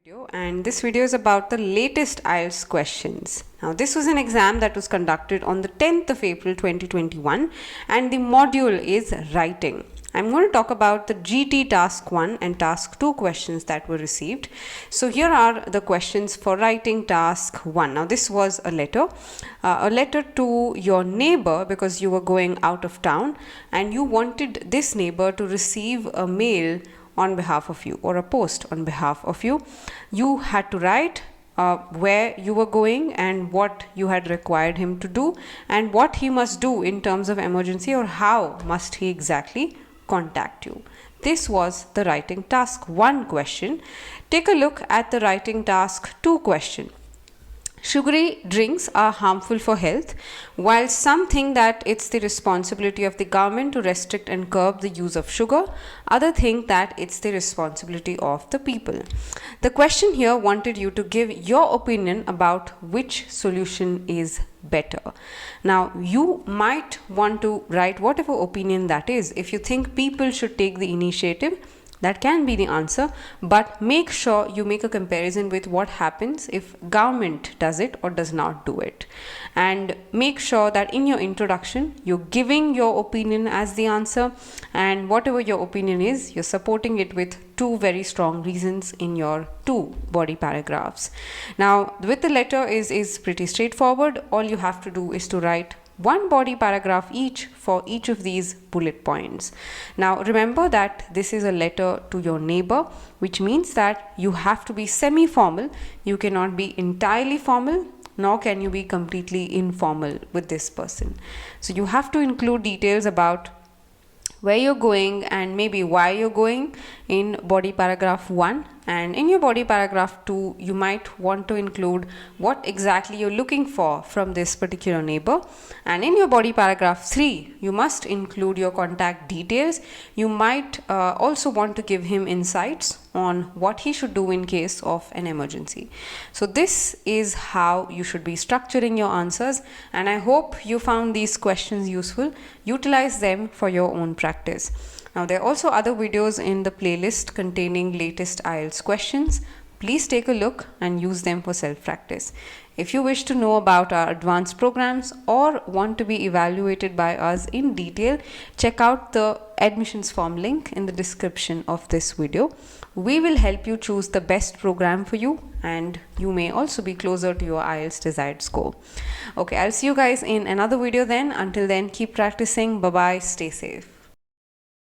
And this video is about the latest IELTS questions. Now this was an exam that was conducted on the 10th of April 2021 and the module is writing. I'm going to talk about the GT task 1 and task 2 questions that were received. So here are the questions for writing task 1. Now this was a letter to your neighbor because you were going out of town and you wanted this neighbor to receive a mail on behalf of you or a post on behalf of you. You had to write where you were going and what you had required him to do and what he must do in terms of emergency or how must he exactly contact you. This was the writing task 1 question. Take a look at the writing task 2 question. Sugary drinks are harmful for health, while some think that it's the responsibility of the government to restrict and curb the use of sugar. Others think that it's the responsibility of the people. The question here wanted you to give your opinion about which solution is better. Now, you might want to write whatever opinion that is. If you think people should take the initiative, that can be the answer, but make sure you make a comparison with what happens if government does it or does not do it. And make sure that in your introduction, you're giving your opinion as the answer, and whatever your opinion is, you're supporting it with 2 very strong reasons in your 2 body paragraphs. Now, with the letter is pretty straightforward. All you have to do is to write 1 body paragraph each for each of these bullet points. Now remember that this is a letter to your neighbor, which means that you have to be semi-formal. You cannot be entirely formal, nor can you be completely informal with this person. So you have to include details about where you're going and maybe why you're going in body paragraph 1, and in your body paragraph 2 you might want to include what exactly you're looking for from this particular neighbor, and in your body paragraph 3 you must include your contact details. You might also want to give him insights on what he should do in case of an emergency. So this is how you should be structuring your answers, and I hope you found these questions useful. Utilize them for your own practice. Now there are also other videos in the playlist containing latest IELTS questions. Please take a look and use them for self-practice. If you wish to know about our advanced programs or want to be evaluated by us in detail, check out the admissions form link in the description of this video. We will help you choose the best program for you, and you may also be closer to your IELTS desired score. Okay, I'll see you guys in another video then. Until then, keep practicing. Bye-bye. Stay safe.